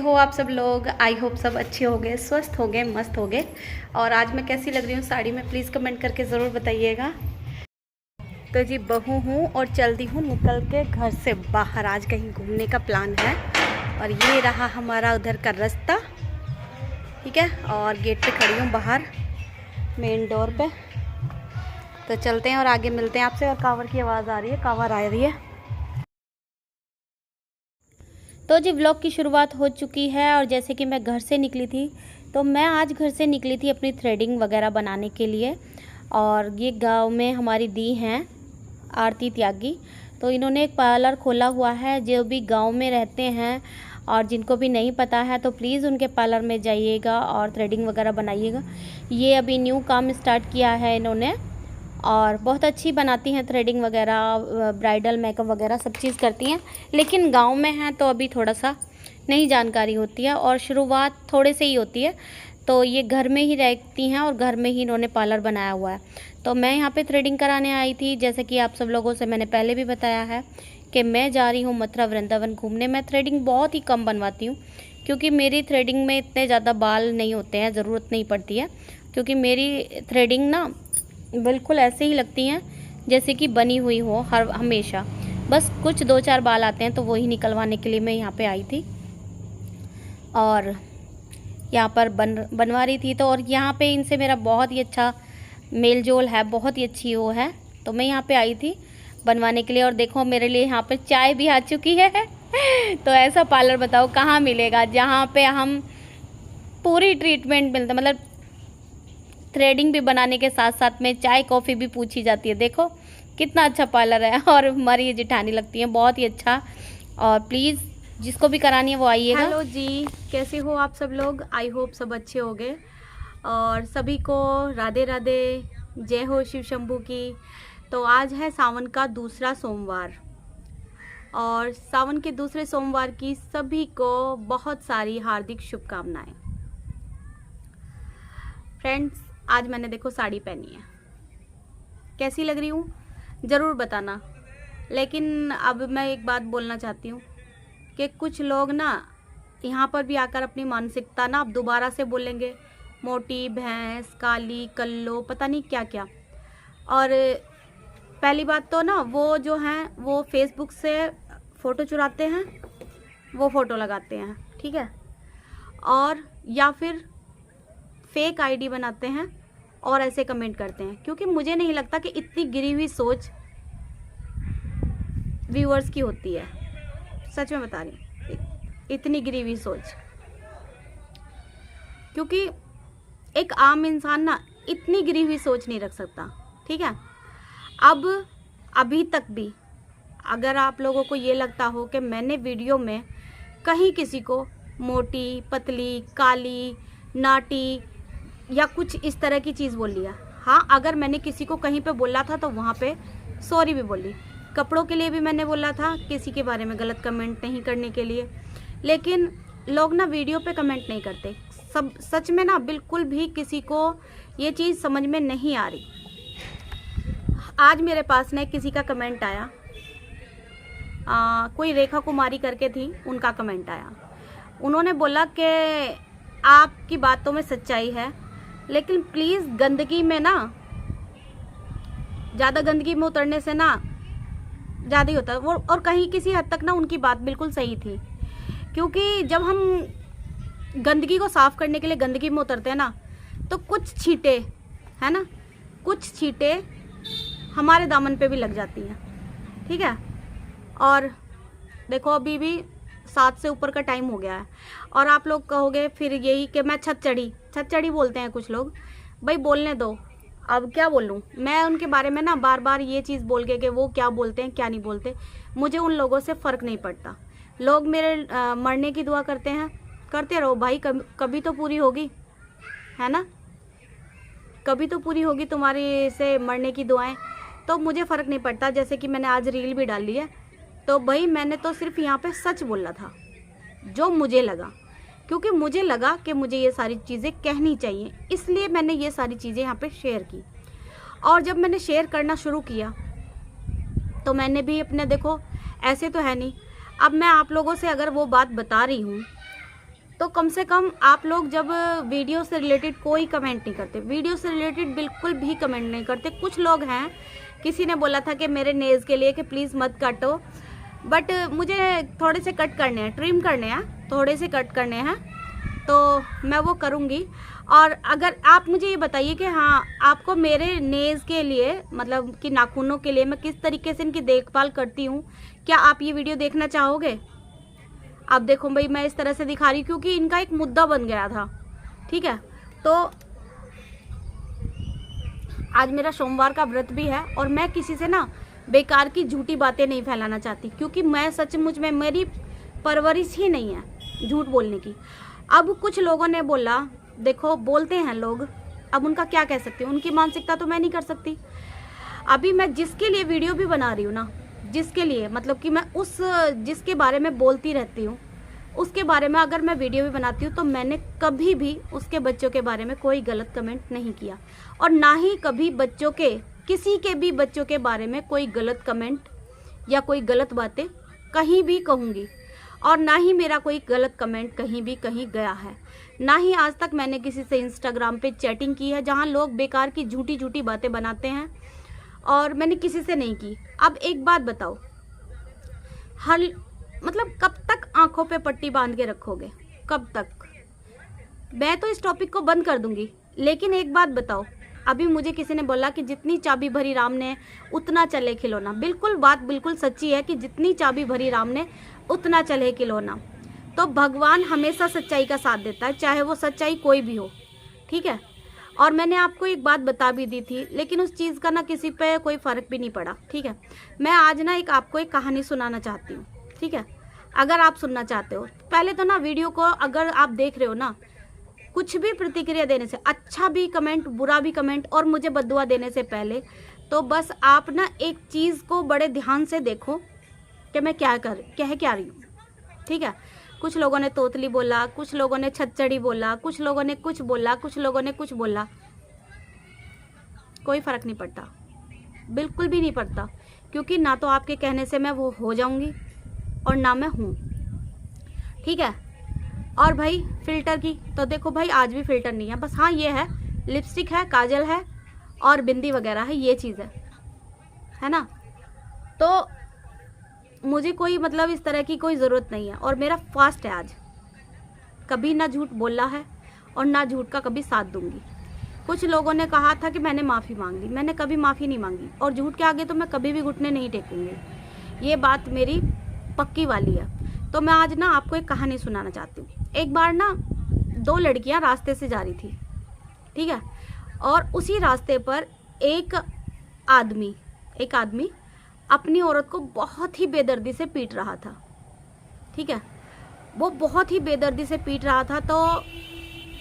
हो आप सब लोग? आई होप सब अच्छे हो गए, स्वस्थ हो गए, मस्त हो गए। और आज मैं कैसी लग रही हूँ साड़ी में, प्लीज़ कमेंट करके ज़रूर बताइएगा। तो जी बहू हूँ और चलती हूँ निकल के घर से बाहर। आज कहीं घूमने का प्लान है और ये रहा हमारा उधर का रास्ता, ठीक है। और गेट पे खड़ी हूँ बाहर मेन डोर पे। तो चलते हैं और आगे मिलते हैं आपसे। और कांवर की आवाज़ आ रही है, कांवर आ रही है। तो जी व्लॉग की शुरुआत हो चुकी है और जैसे कि मैं घर से निकली थी, तो मैं आज घर से निकली थी अपनी थ्रेडिंग वगैरह बनाने के लिए। और ये गांव में हमारी दी हैं आरती त्यागी, तो इन्होंने एक पार्लर खोला हुआ है। जो भी गांव में रहते हैं और जिनको भी नहीं पता है तो प्लीज़ उनके पार्लर में जाइएगा और थ्रेडिंग वगैरह बनाइएगा। ये अभी न्यू काम स्टार्ट किया है इन्होंने और बहुत अच्छी बनाती हैं थ्रेडिंग वगैरह, ब्राइडल मेकअप वगैरह सब चीज़ करती हैं। लेकिन गांव में हैं तो अभी थोड़ा सा नई जानकारी होती है और शुरुआत थोड़े से ही होती है। तो ये घर में ही रहती हैं और घर में ही इन्होंने पार्लर बनाया हुआ है। तो मैं यहाँ पे थ्रेडिंग कराने आई थी। जैसे कि आप सब लोगों से मैंने पहले भी बताया है कि मैं जा रही हूँ मथुरा वृंदावन घूमने। मैं थ्रेडिंग बहुत ही कम बनवाती हूँ क्योंकि मेरी थ्रेडिंग में इतने ज़्यादा बाल नहीं होते हैं, ज़रूरत नहीं पड़ती है। क्योंकि मेरी थ्रेडिंग ना बिल्कुल ऐसे ही लगती हैं जैसे कि बनी हुई हो हमेशा। बस कुछ 2-4 बाल आते हैं तो वही निकलवाने के लिए मैं यहाँ पे आई थी और यहाँ पर बनवा रही थी। तो और यहाँ पे इनसे मेरा बहुत ही अच्छा मेल जोल है, बहुत ही अच्छी वो है। तो मैं यहाँ पे आई थी बनवाने के लिए और देखो मेरे लिए यहाँ पे चाय भी आ चुकी है। तो ऐसा पार्लर बताओ कहाँ मिलेगा जहाँ पे हम पूरी ट्रीटमेंट मिलता, मतलब थ्रेडिंग भी बनाने के साथ साथ में चाय कॉफ़ी भी पूछी जाती है। देखो कितना अच्छा पार्लर है और हमारी ये जेठानी लगती है बहुत ही अच्छा। और प्लीज़ जिसको भी करानी है वो आइएगा। हेलो जी, कैसे हो आप सब लोग? आई होप सब अच्छे हो गए और सभी को राधे राधे, जय हो शिव शंभू की। तो आज है सावन का दूसरा सोमवार और सावन के दूसरे सोमवार की सभी को बहुत सारी हार्दिक शुभकामनाएं। फ्रेंड्स, आज मैंने देखो साड़ी पहनी है, कैसी लग रही हूँ ज़रूर बताना। लेकिन अब मैं एक बात बोलना चाहती हूँ कि कुछ लोग ना यहाँ पर भी आकर अपनी मानसिकता ना अब दोबारा से बोलेंगे मोटी भैंस, काली कल्लो, पता नहीं क्या क्या। और पहली बात तो ना वो जो हैं वो फेसबुक से फ़ोटो चुराते हैं, वो फ़ोटो लगाते हैं, ठीक है। और या फिर फेक आईडी बनाते हैं और ऐसे कमेंट करते हैं। क्योंकि मुझे नहीं लगता कि इतनी गिरी हुई सोच व्यूअर्स की होती है, सच में बता रही हूँ, इतनी गिरी हुई सोच। क्योंकि एक आम इंसान ना इतनी गिरी हुई सोच नहीं रख सकता, ठीक है। अब अभी तक भी अगर आप लोगों को ये लगता हो कि मैंने वीडियो में कहीं किसी को मोटी, पतली, काली, नाटी या कुछ इस तरह की चीज़ बोल लिया, हाँ अगर मैंने किसी को कहीं पे बोला था तो वहाँ पे सॉरी भी बोली। कपड़ों के लिए भी मैंने बोला था, किसी के बारे में गलत कमेंट नहीं करने के लिए। लेकिन लोग ना वीडियो पे कमेंट नहीं करते। सब सच में ना बिल्कुल भी किसी को ये चीज़ समझ में नहीं आ रही। आज मेरे पास ना किसी का कमेंट आया, कोई रेखा कुमारी करके थी, उनका कमेंट आया। उन्होंने बोला कि आपकी बातों में सच्चाई है, लेकिन प्लीज़ गंदगी में ना, ज़्यादा गंदगी में उतरने से ना ज़्यादा ही होता है वो। और कहीं किसी हद तक ना उनकी बात बिल्कुल सही थी। क्योंकि जब हम गंदगी को साफ़ करने के लिए गंदगी में उतरते हैं ना, तो कुछ छींटे है ना, कुछ छींटे हमारे दामन पे भी लग जाती हैं, ठीक है। और देखो अभी भी 7 से ऊपर का टाइम हो गया है और आप लोग कहोगे फिर यही कि मैं छत चढ़ी बोलते हैं कुछ लोग। भाई बोलने दो, अब क्या बोलूँ मैं उनके बारे में ना बार बार ये चीज़ बोल के कि वो क्या बोलते हैं क्या नहीं बोलते। मुझे उन लोगों से फ़र्क नहीं पड़ता। लोग मेरे मरने की दुआ करते हैं, करते रहो भाई, कभी तो पूरी होगी, है ना, कभी तो पूरी होगी तुम्हारी से मरने की दुआएं। तो मुझे फ़र्क नहीं पड़ता। जैसे कि मैंने आज रील भी डाली है, तो भाई मैंने तो सिर्फ यहाँ पे सच बोला था जो मुझे लगा। क्योंकि मुझे लगा कि मुझे ये सारी चीज़ें कहनी चाहिए, इसलिए मैंने ये सारी चीज़ें यहाँ पे शेयर की। और जब मैंने शेयर करना शुरू किया तो मैंने भी अपने, देखो ऐसे तो है नहीं, अब मैं आप लोगों से अगर वो बात बता रही हूँ तो कम से कम आप लोग जब वीडियो से रिलेटेड कोई कमेंट नहीं करते, वीडियो से रिलेटेड बिल्कुल भी कमेंट नहीं करते। कुछ लोग हैं, किसी ने बोला था कि मेरे नेल्स के लिए कि प्लीज़ मत काटो, बट मुझे थोड़े से कट करने हैं, ट्रिम करने हैं, थोड़े से कट करने हैं, तो मैं वो करूँगी। और अगर आप मुझे ये बताइए कि हाँ, आपको मेरे नेल्स के लिए मतलब कि नाखूनों के लिए मैं किस तरीके से इनकी देखभाल करती हूँ, क्या आप ये वीडियो देखना चाहोगे? अब देखो भाई, मैं इस तरह से दिखा रही हूँ क्योंकि इनका एक मुद्दा बन गया था, ठीक है। तो आज मेरा सोमवार का व्रत भी है और मैं किसी से ना बेकार की झूठी बातें नहीं फैलाना चाहती, क्योंकि मैं सचमुच में, मेरी परवरिश ही नहीं है झूठ बोलने की। अब कुछ लोगों ने बोला, देखो बोलते हैं लोग, अब उनका क्या कह सकती हूँ, उनकी मानसिकता तो मैं नहीं कर सकती। अभी मैं जिसके लिए वीडियो भी बना रही हूँ ना, जिसके लिए मतलब कि मैं जिसके बारे में बोलती रहती हूँ, उसके बारे में अगर मैं वीडियो भी बनाती हूँ तो मैंने कभी भी उसके बच्चों के बारे में कोई गलत कमेंट नहीं किया, और ना ही कभी बच्चों के, किसी के भी बच्चों के बारे में कोई गलत कमेंट या कोई गलत बातें कहीं भी कहूँगी, और ना ही मेरा कोई गलत कमेंट कहीं भी कहीं गया है। ना ही आज तक मैंने किसी से इंस्टाग्राम पे चैटिंग की है जहाँ लोग बेकार की झूठी झूठी बातें बनाते हैं, और मैंने किसी से नहीं की। अब एक बात बताओ, मतलब कब तक आंखों पे पट्टी बांध के रखोगे, कब तक? मैं तो इस टॉपिक को बंद कर दूंगी। लेकिन एक बात बताओ, अभी मुझे किसी ने बोला कि जितनी चाबी भरी राम ने उतना चले खिलौना। बिल्कुल बात बिल्कुल सच्ची है कि जितनी चाबी भरी राम ने उतना चले खिलौना। तो भगवान हमेशा सच्चाई का साथ देता है, चाहे वो सच्चाई कोई भी हो, ठीक है। और मैंने आपको एक बात बता भी दी थी, लेकिन उस चीज़ का ना किसी पे कोई फ़र्क भी नहीं पड़ा, ठीक है। मैं आज ना आपको एक कहानी सुनाना चाहती हूँ, ठीक है। अगर आप सुनना चाहते हो, पहले तो ना वीडियो को अगर आप देख रहे हो ना, कुछ भी प्रतिक्रिया देने से, अच्छा भी कमेंट, बुरा भी कमेंट और मुझे बद्दुआ देने से पहले, तो बस आप ना एक चीज़ को बड़े ध्यान से देखो कि मैं कह क्या रही हूँ, ठीक है। कुछ लोगों ने तोतली बोला, कुछ लोगों ने छच्चड़ी बोला, कुछ लोगों ने कुछ बोला, कुछ लोगों ने कुछ बोला, कोई फ़र्क नहीं पड़ता, बिल्कुल भी नहीं पड़ता, क्योंकि ना तो आपके कहने से मैं वो हो जाऊंगी और ना मैं हूँ, ठीक है। और भाई फ़िल्टर की तो देखो भाई, आज भी फ़िल्टर नहीं है, बस हाँ ये है, लिपस्टिक है, काजल है और बिंदी वगैरह है, ये चीज़ है ना। तो मुझे कोई मतलब इस तरह की कोई ज़रूरत नहीं है, और मेरा फास्ट है आज, कभी ना झूठ बोला है और ना झूठ का कभी साथ दूंगी। कुछ लोगों ने कहा था कि मैंने माफ़ी मांग ली, मैंने कभी माफ़ी नहीं मांगी, और झूठ के आगे तो मैं कभी भी घुटने नहीं टेकूंगी, ये बात मेरी पक्की वाली है। तो मैं आज ना आपको एक कहानी सुनाना चाहती हूँ। एक बार ना 2 लड़कियाँ रास्ते से जा रही थी, ठीक है, और उसी रास्ते पर एक आदमी अपनी औरत को बहुत ही बेदर्दी से पीट रहा था, ठीक है। वो बहुत ही बेदर्दी से पीट रहा था, तो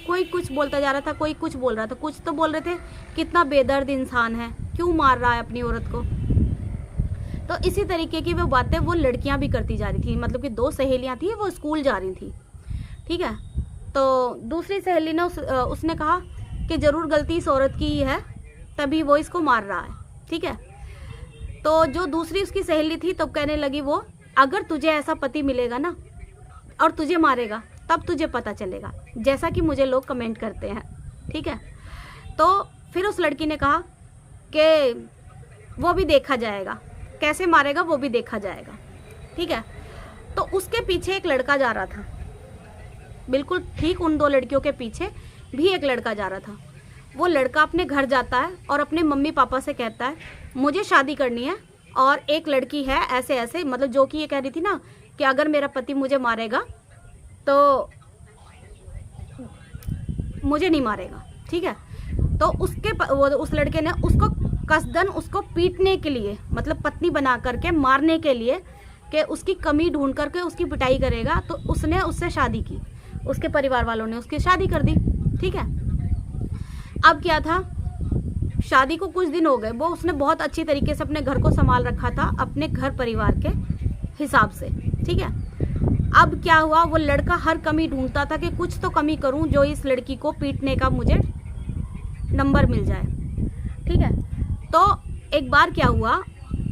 कोई कुछ बोलता जा रहा था, कोई कुछ बोल रहा था, कुछ तो बोल रहे थे कितना बेदर्द इंसान है, क्यों मार रहा है अपनी औरत को। तो इसी तरीके की वो बातें वो लड़कियां भी करती जा रही थी, मतलब कि 2 सहेलियां थी, वो स्कूल जा रही थी, ठीक है। तो दूसरी सहेली ने उसने कहा कि ज़रूर गलती इस औरत की ही है, तभी वो इसको मार रहा है, ठीक है। तो जो दूसरी उसकी सहेली थी तो कहने लगी वो, अगर तुझे ऐसा पति मिलेगा ना और तुझे मारेगा तब तुझे पता चलेगा, जैसा कि मुझे लोग कमेंट करते हैं, ठीक है। तो फिर उस लड़की ने कहा कि वो भी देखा जाएगा, कैसे मारेगा वो भी देखा जाएगा, ठीक है। तो उसके पीछे एक लड़का जा रहा था, बिल्कुल ठीक उन 2 लड़कियों के पीछे भी एक लड़का जा रहा था। वो लड़का अपने घर जाता है और अपने मम्मी पापा से कहता है मुझे शादी करनी है, और एक लड़की है ऐसे ऐसे, मतलब जो कि ये कह रही थी ना कि अगर मेरा पति मुझे मारेगा तो मुझे नहीं मारेगा, ठीक है। तो उस लड़के ने उसको कसदन उसको पीटने के लिए, मतलब पत्नी बना करके मारने के लिए, कि उसकी कमी ढूंढ करके उसकी पिटाई करेगा, तो उसने उससे शादी की, उसके परिवार वालों ने उसकी शादी कर दी, ठीक है। अब क्या था, शादी को कुछ दिन हो गए, वो उसने बहुत अच्छी तरीके से अपने घर को संभाल रखा था, अपने घर परिवार के हिसाब से, ठीक है। अब क्या हुआ, वो लड़का हर कमी ढूंढता था कि कुछ तो कमी करूं जो इस लड़की को पीटने का मुझे नंबर मिल जाए, ठीक है। तो एक बार क्या हुआ,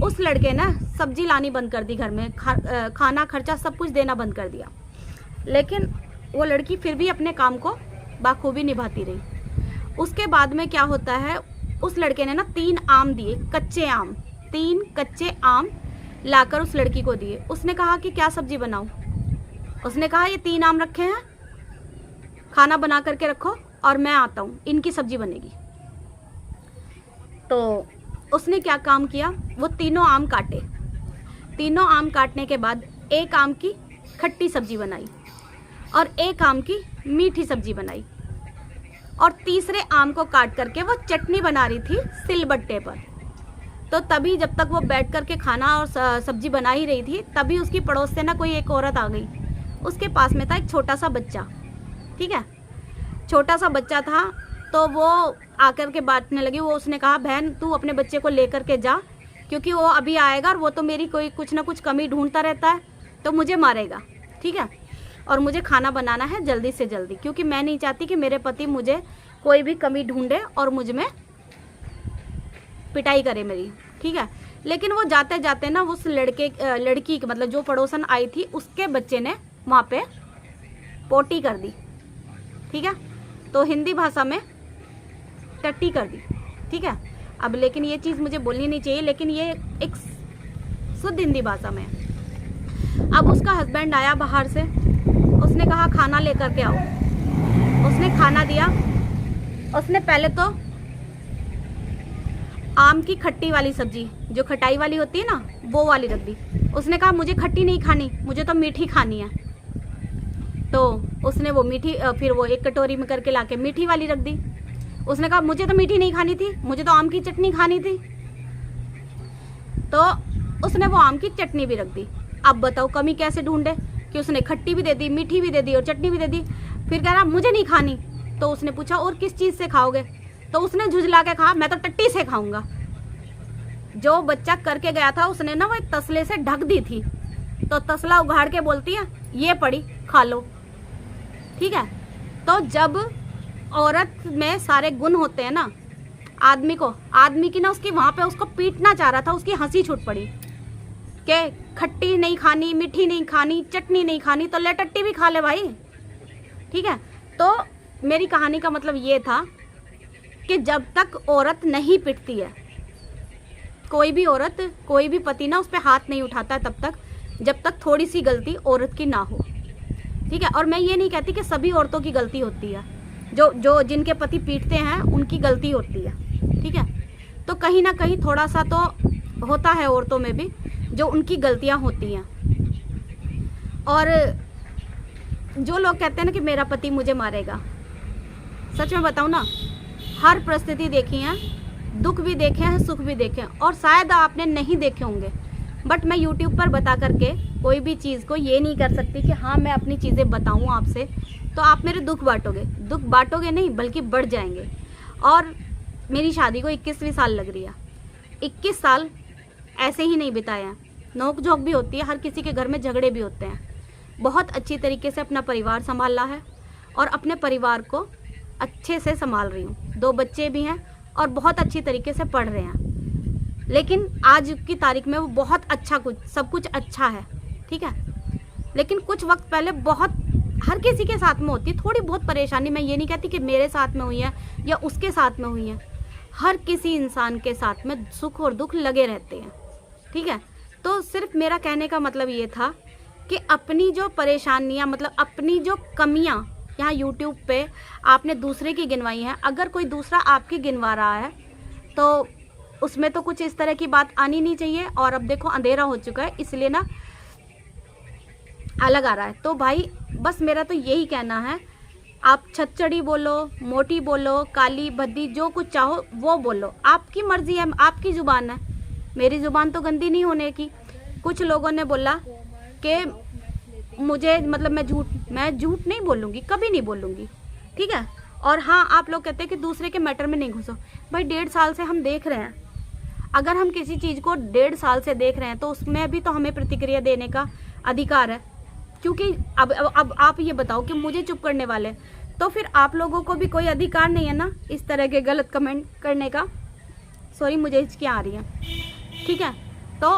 उस लड़के ने सब्जी लानी बंद कर दी घर में, खाना खर्चा सब कुछ देना बंद कर दिया। लेकिन वो लड़की फिर भी अपने काम को बाखूबी निभाती रही। उसके बाद में क्या होता है, उस लड़के ने ना 3 आम दिए, कच्चे आम, 3 कच्चे आम लाकर उस लड़की को दिए। उसने कहा कि क्या सब्जी बनाऊं? उसने कहा ये 3 आम रखे हैं, खाना बना करके रखो और मैं आता हूँ, इनकी सब्जी बनेगी। तो उसने क्या काम किया, वो तीनों आम काटे। तीनों आम काटने के बाद एक आम की खट्टी सब्जी बनाई और एक आम की मीठी सब्जी बनाई और तीसरे आम को काट करके वो चटनी बना रही थी सिलबट्टे पर। तो तभी जब तक वो बैठ करके खाना और सब्जी बना ही रही थी, तभी उसकी पड़ोस से ना कोई एक औरत आ गई। उसके पास में था एक छोटा सा बच्चा, ठीक है, छोटा सा बच्चा था। तो वो आकर के बांटने लगी। वो उसने कहा बहन तू अपने बच्चे को लेकर के जा, क्योंकि वो अभी आएगा और वो तो मेरी कोई कुछ ना कुछ कमी ढूंढता रहता है, तो मुझे मारेगा, ठीक है, और मुझे खाना बनाना है जल्दी से जल्दी, क्योंकि मैं नहीं चाहती कि मेरे पति मुझे कोई भी कमी ढूंढे और मुझ में पिटाई करे मेरी, ठीक है। लेकिन वो जाते जाते ना उस लड़की मतलब जो पड़ोसन आई थी उसके बच्चे ने वहाँ पे पोटी कर दी, ठीक है, तो हिंदी भाषा में टट्टी कर दी, ठीक है। अब लेकिन ये चीज़ मुझे बोलनी नहीं चाहिए, लेकिन ये एक शुद्ध हिंदी भाषा में है। अब उसका हस्बैंड आया बाहर से, उसने कहा खाना लेकर के आओ। उसने खाना दिया। उसने पहले तो आम की खट्टी वाली सब्जी, जो खटाई वाली होती है ना, वो वाली रख दी। उसने कहा मुझे खट्टी नहीं खानी, मुझे तो मीठी खानी है। तो उसने वो मीठी, फिर वो एक कटोरी में करके लाके मीठी वाली रख दी। उसने कहा मुझे तो मीठी नहीं खानी थी, मुझे तो आम की चटनी खानी थी। तो उसने वो आम की चटनी भी रख दी। अब बताओ कमी कैसे ढूंढे, कि उसने खट्टी भी दे दी, मीठी भी दे दी और चटनी भी दे दी। फिर कह रहा मुझे नहीं खानी। तो उसने पूछा और किस चीज़ से खाओगे? तो उसने झुझला के कहा मैं तो टट्टी से खाऊंगा। जो बच्चा करके गया था उसने ना वो एक तसले से ढक दी थी, तो तसला उघाड़ के बोलती है ये पड़ी, खा लो, ठीक है। तो जब औरत में सारे गुण होते हैं ना, आदमी की ना उसकी वहाँ पे उसको पीटना चाह रहा था, उसकी हंसी छूट पड़ी कि खट्टी नहीं खानी, मीठी नहीं खानी, चटनी नहीं खानी, तो ले टट्टी भी खा ले भाई, ठीक है। तो मेरी कहानी का मतलब ये था कि जब तक औरत नहीं पिटती है, कोई भी औरत, कोई भी पति ना उस पर हाथ नहीं उठाता है तब तक, जब तक थोड़ी सी गलती औरत की ना हो, ठीक है। और मैं ये नहीं कहती कि सभी औरतों की गलती होती है, जो जिनके पति पीटते हैं उनकी गलती होती है, ठीक है। तो कहीं ना कहीं थोड़ा सा तो होता है औरतों में भी जो उनकी गलतियां होती हैं। और जो लोग कहते हैं ना कि मेरा पति मुझे मारेगा, सच में बताऊं ना, हर परिस्थिति देखी है, दुख भी देखे हैं, सुख भी देखे हैं, और शायद आपने नहीं देखे होंगे, बट मैं YouTube पर बता करके कोई भी चीज़ को ये नहीं कर सकती कि हाँ मैं अपनी चीज़ें बताऊँ आपसे तो आप मेरे दुख बांटोगे नहीं, बल्कि बढ़ जाएंगे। और मेरी शादी को 21वीं साल लग रही है। 21 साल ऐसे ही नहीं बिताए हैं, नोक झोंक भी होती है, हर किसी के घर में झगड़े भी होते हैं। बहुत अच्छी तरीके से अपना परिवार संभाला है और अपने परिवार को अच्छे से संभाल रही हूँ। 2 बच्चे भी हैं और बहुत अच्छी तरीके से पढ़ रहे हैं। लेकिन आज की तारीख में वो बहुत अच्छा, सब कुछ अच्छा है, ठीक है। लेकिन कुछ वक्त पहले बहुत हर किसी के साथ में होती है थोड़ी बहुत परेशानी। मैं ये नहीं कहती कि मेरे साथ में हुई है या उसके साथ में हुई है, हर किसी इंसान के साथ में सुख और दुख लगे रहते हैं, ठीक है। तो सिर्फ मेरा कहने का मतलब ये था कि अपनी जो परेशानियां, मतलब अपनी जो कमियां यहाँ YouTube पे आपने दूसरे की गिनवाई हैं, अगर कोई दूसरा आपकी गिनवा रहा है तो उसमें तो कुछ इस तरह की बात आनी नहीं चाहिए। और अब देखो अंधेरा हो चुका है, इसलिए ना अलग आ रहा है। तो भाई बस मेरा तो यही कहना है, आप छच्चड़ी बोलो, मोटी बोलो, काली भद्दी, जो कुछ चाहो वो बोलो, आपकी मर्जी है, आपकी ज़ुबान है, मेरी ज़ुबान तो गंदी नहीं होने की। कुछ लोगों ने बोला कि मुझे, मतलब मैं झूठ नहीं बोलूँगी, कभी नहीं बोलूँगी, ठीक है। और हाँ, आप लोग कहते हैं कि दूसरे के मैटर में नहीं घुसो। भाई 1.5 साल से हम देख रहे हैं, अगर हम किसी चीज़ को 1.5 साल से देख रहे हैं तो उसमें भी तो हमें प्रतिक्रिया देने का अधिकार है। क्योंकि अब आप ये बताओ कि मुझे चुप करने वाले, तो फिर आप लोगों को भी कोई अधिकार नहीं है ना इस तरह के गलत कमेंट करने का। सॉरी, मुझे हिचकियाँ आ रही हैं, ठीक है। तो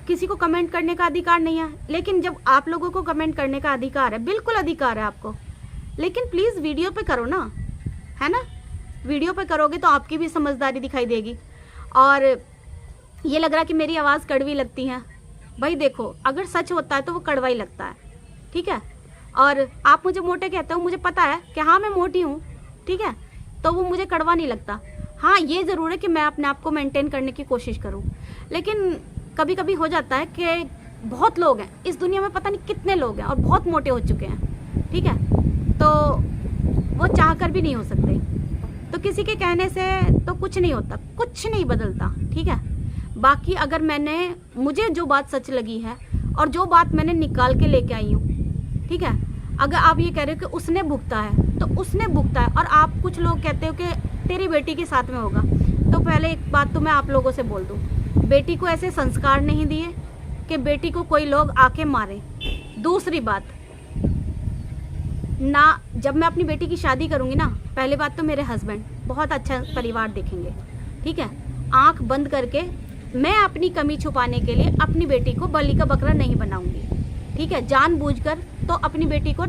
किसी को कमेंट करने का अधिकार नहीं है, लेकिन जब आप लोगों को कमेंट करने का अधिकार है, बिल्कुल अधिकार है आपको, लेकिन प्लीज़ वीडियो पे करो ना, है ना। वीडियो पे करोगे तो आपकी भी समझदारी दिखाई देगी। और ये लग रहा कि मेरी आवाज़ कड़वी लगती है, भाई देखो अगर सच होता है तो वो कड़वा ही लगता है, ठीक है। और आप मुझे मोटे कहते हो, मुझे पता है कि हाँ मैं मोटी हूँ, ठीक है, तो वो मुझे कड़वा नहीं लगता। हाँ ये ज़रूर है कि मैं अपने आप को मेंटेन करने की कोशिश करूँ, लेकिन कभी कभी हो जाता है कि बहुत लोग हैं इस दुनिया में, पता नहीं कितने लोग हैं और बहुत मोटे हो चुके हैं, ठीक है, तो वो चाह कर भी नहीं हो सकते। तो किसी के कहने से तो कुछ नहीं होता, कुछ नहीं बदलता, ठीक है। बाकी अगर मुझे जो बात सच लगी है और जो बात मैंने निकाल के लेके आई हूँ, ठीक है, अगर आप ये कह रहे हो कि उसने भुगता है तो उसने भुगता है, और आप कुछ लोग कहते हो कि तेरी बेटी के साथ में होगा, तो पहले एक बात तो मैं आप लोगों से बोल दूँ, बेटी को ऐसे संस्कार नहीं दिए कि बेटी को कोई लोग आके मारे। दूसरी बात ना, जब मैं अपनी बेटी की शादी करूँगी ना, पहले बात तो मेरे हस्बैंड बहुत अच्छा परिवार देखेंगे, ठीक है। आंख बंद करके मैं अपनी कमी छुपाने के लिए अपनी बेटी को बलि का बकरा नहीं बनाऊंगी, ठीक है, जानबूझकर तो अपनी बेटी को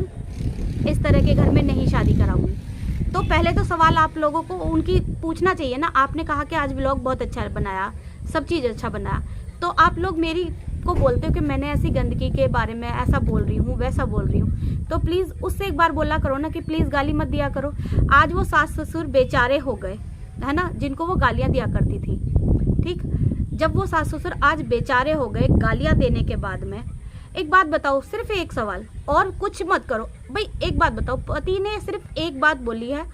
इस तरह के घर में नहीं शादी कराऊंगी। तो पहले तो सवाल आप लोगों को उनकी पूछना चाहिए ना। आपने कहा कि आज व्लॉग बहुत अच्छा बनाया, सब चीज़ अच्छा बनाया, तो आप लोग मेरी को बोलते हो कि मैंने ऐसी गंदगी के बारे में ऐसा बोल रही हूँ, वैसा बोल रही हूँ, तो प्लीज़ उससे एक बार बोला करो ना कि प्लीज़ गाली मत दिया करो। आज वो सास ससुर बेचारे हो गए, है ना, जिनको वो गालियाँ दिया करती थी, ठीक। जब वो सास ससुर आज बेचारे हो गए गालियाँ देने के बाद में, एक बात बताओ, सिर्फ एक सवाल, और कुछ मत करो भाई, एक बात बताओ, पति ने सिर्फ एक बात बोली है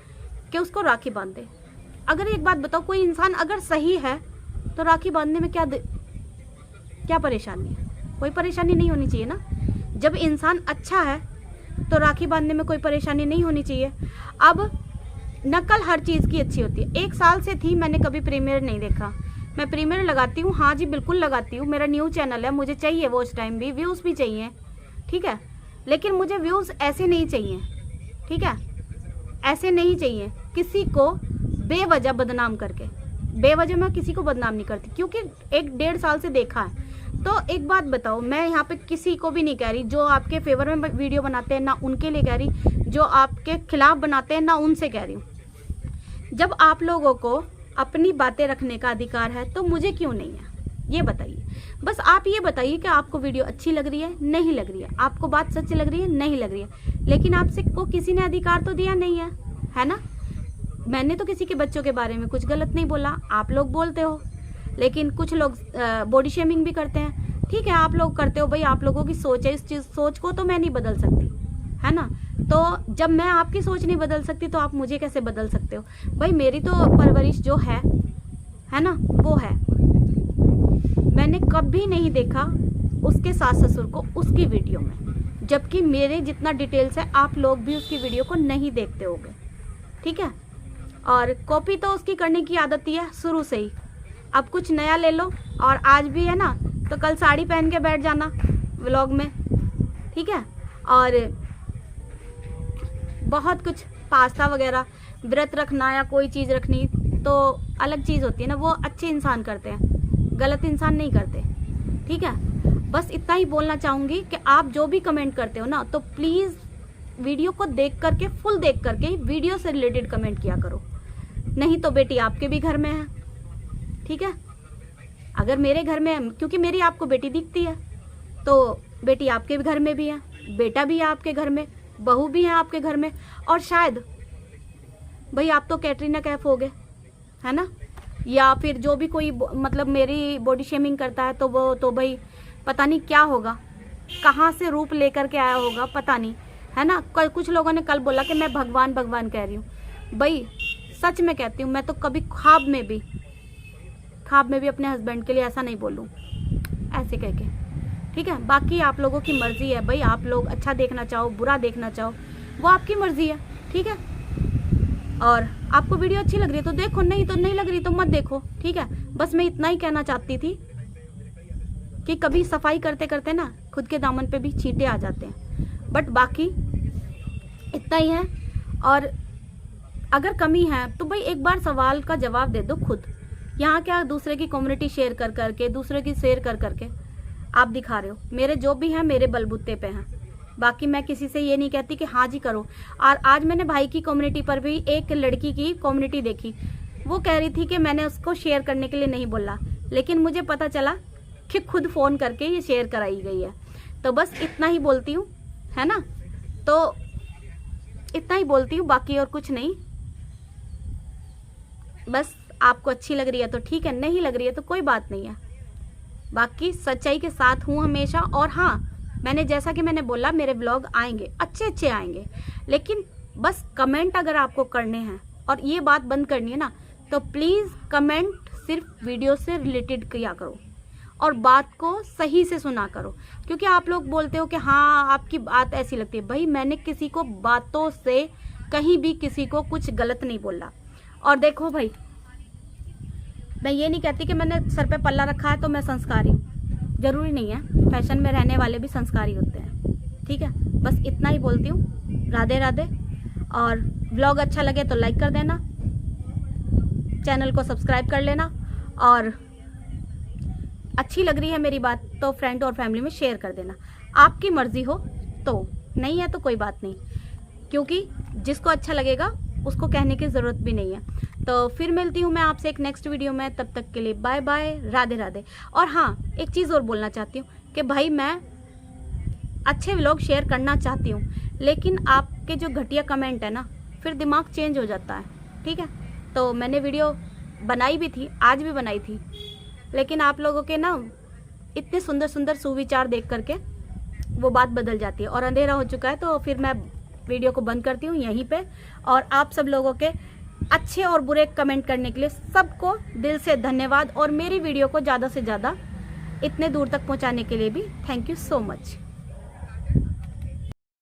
कि उसको राखी बांध दे। अगर एक बात बताओ, कोई इंसान अगर सही है तो राखी बांधने में क्या परेशानी है? कोई परेशानी नहीं होनी चाहिए ना। जब इंसान अच्छा है तो राखी बांधने में कोई परेशानी नहीं होनी चाहिए। अब नकल हर चीज़ की अच्छी होती है। 1 साल से थी, मैंने कभी प्रीमियर नहीं देखा। मैं प्रीमियर लगाती हूँ, हाँ जी बिल्कुल लगाती हूँ, मेरा न्यू चैनल है, मुझे चाहिए वॉच टाइम भी, व्यूज़ भी चाहिए, ठीक है, लेकिन मुझे व्यूज़ ऐसे नहीं चाहिए, ठीक है, ऐसे नहीं चाहिए किसी को बेवजह बदनाम करके। बेवजह मैं किसी को बदनाम नहीं करती, क्योंकि 1-1.5 साल से देखा है। तो एक बात बताओ, मैं यहाँ पे किसी को भी नहीं कह रही, जो आपके फेवर में वीडियो बनाते हैं ना उनके लिए कह रही, जो आपके खिलाफ बनाते हैं ना उनसे कह रही हूँ। जब आप लोगों को अपनी बातें रखने का अधिकार है तो मुझे क्यों नहीं है, ये बताइए। बस आप ये बताइए कि आपको वीडियो अच्छी लग रही है, नहीं लग रही है, आपको बात सच लग रही है, नहीं लग रही है, लेकिन आपसे को किसी ने अधिकार तो दिया नहीं है ना। मैंने तो किसी के बच्चों के बारे में कुछ गलत नहीं बोला, आप लोग बोलते हो, लेकिन कुछ लोग बॉडी शेमिंग भी करते हैं, ठीक है, आप लोग करते हो भाई, आप लोगों की सोच है, इस सोच को तो मैं नहीं बदल सकती, है ना। तो जब मैं आपकी सोच नहीं बदल सकती तो आप मुझे कैसे बदल सकते हो भाई। मेरी तो परवरिश जो है ना, वो है। मैंने कभी नहीं देखा उसके सास ससुर को उसकी वीडियो में, जबकि मेरे जितना डिटेल्स है आप लोग भी उसकी वीडियो को नहीं देखते होगे, ठीक है। और कॉपी तो उसकी करने की आदत ही है शुरू से ही। अब कुछ नया ले लो, और आज भी है ना तो कल साड़ी पहन के बैठ जाना व्लॉग में, ठीक है। और बहुत कुछ पास्ता वगैरह व्रत रखना या कोई चीज़ रखनी तो अलग चीज़ होती है ना, वो अच्छे इंसान करते हैं, गलत इंसान नहीं करते, ठीक है। बस इतना ही बोलना चाहूँगी कि आप जो भी कमेंट करते हो ना, तो प्लीज़ वीडियो को देख करके, फुल देख करके वीडियो से रिलेटेड कमेंट किया करो, नहीं तो बेटी आपके भी घर में है, ठीक है। अगर मेरे घर में है, क्योंकि मेरी आपको बेटी दिखती है, तो बेटी आपके घर में भी है, बेटा भी है आपके घर में, बहू भी है आपके घर में, और शायद भाई आप तो कैटरीना कैफ हो गए, है ना, या फिर जो भी कोई मतलब मेरी बॉडी शेमिंग करता है तो वो तो भाई पता नहीं क्या होगा, कहाँ से रूप लेकर के आया होगा पता नहीं, है ना। कुछ लोगों ने कल बोला कि मैं भगवान भगवान कह रही हूँ, भाई सच में कहती हूँ, मैं तो कभी ख्वाब में भी अपने हस्बैंड के लिए ऐसा नहीं बोलूँ ऐसे कह के, ठीक है। बाकी आप लोगों की मर्जी है भाई, आप लोग अच्छा देखना चाहो, बुरा देखना चाहो, वो आपकी मर्जी है, ठीक है। और आपको वीडियो अच्छी लग रही है तो देखो, नहीं तो नहीं लग रही तो मत देखो, ठीक है। बस मैं इतना ही कहना चाहती थी कि कभी सफाई करते करते ना खुद के दामन पे भी छींटे आ जाते हैं, बट बाकी इतना ही है। और अगर कमी है तो भाई एक बार सवाल का जवाब दे दो खुद। यहाँ क्या दूसरे की कम्युनिटी शेयर कर करके, दूसरे की शेयर कर करके आप दिखा रहे हो। मेरे जो भी हैं मेरे बलबूते पे हैं, बाकी मैं किसी से ये नहीं कहती कि हाँ जी करो। और आज मैंने भाई की कम्युनिटी पर भी एक लड़की की कम्युनिटी देखी, वो कह रही थी कि मैंने उसको शेयर करने के लिए नहीं बोला, लेकिन मुझे पता चला कि खुद फ़ोन करके ये शेयर कराई गई है। तो बस इतना ही बोलती हूँ, है ना, तो इतना ही बोलती हूँ, बाकी और कुछ नहीं। बस आपको अच्छी लग रही है तो ठीक है, नहीं लग रही है तो कोई बात नहीं है। बाकी सच्चाई के साथ हूँ हमेशा। और हाँ, मैंने जैसा कि मैंने बोला, मेरे व्लॉग आएंगे, अच्छे अच्छे आएंगे, लेकिन बस कमेंट अगर आपको करने हैं और ये बात बंद करनी है ना, तो प्लीज़ कमेंट सिर्फ वीडियो से रिलेटेड किया करो और बात को सही से सुना करो। क्योंकि आप लोग बोलते हो कि हाँ आपकी बात ऐसी लगती है। भाई मैंने किसी को बातों से कहीं भी किसी को कुछ गलत नहीं बोला। और देखो भाई, मैं ये नहीं कहती कि मैंने सर पे पल्ला रखा है तो मैं संस्कारी हूँ, ज़रूरी नहीं है। फैशन में रहने वाले भी संस्कारी होते हैं, ठीक है। बस इतना ही बोलती हूँ। राधे राधे। और व्लॉग अच्छा लगे तो लाइक कर देना, चैनल को सब्सक्राइब कर लेना, और अच्छी लग रही है मेरी बात तो फ्रेंड और फैमिली में शेयर कर देना। आपकी मर्जी हो तो, नहीं है तो कोई बात नहीं, क्योंकि जिसको अच्छा लगेगा उसको कहने की ज़रूरत भी नहीं है। तो फिर मिलती हूँ मैं आपसे एक नेक्स्ट वीडियो में, तब तक के लिए बाय बाय, राधे राधे। और हाँ, एक चीज़ और बोलना चाहती हूँ कि भाई मैं अच्छे व्लॉग शेयर करना चाहती हूँ, लेकिन आपके जो घटिया कमेंट है ना, फिर दिमाग चेंज हो जाता है, ठीक है। तो मैंने वीडियो बनाई भी थी, आज भी बनाई थी, लेकिन आप लोगों के ना इतने सुंदर सुंदर सुविचार देख करके वो बात बदल जाती है। और अंधेरा हो चुका है तो फिर मैं वीडियो को बंद करती हूँ यहीं पे। और आप सब लोगों के अच्छे और बुरे कमेंट करने के लिए सबको दिल से धन्यवाद, और मेरी वीडियो को ज़्यादा से ज़्यादा इतने दूर तक पहुँचाने के लिए भी थैंक यू सो मच।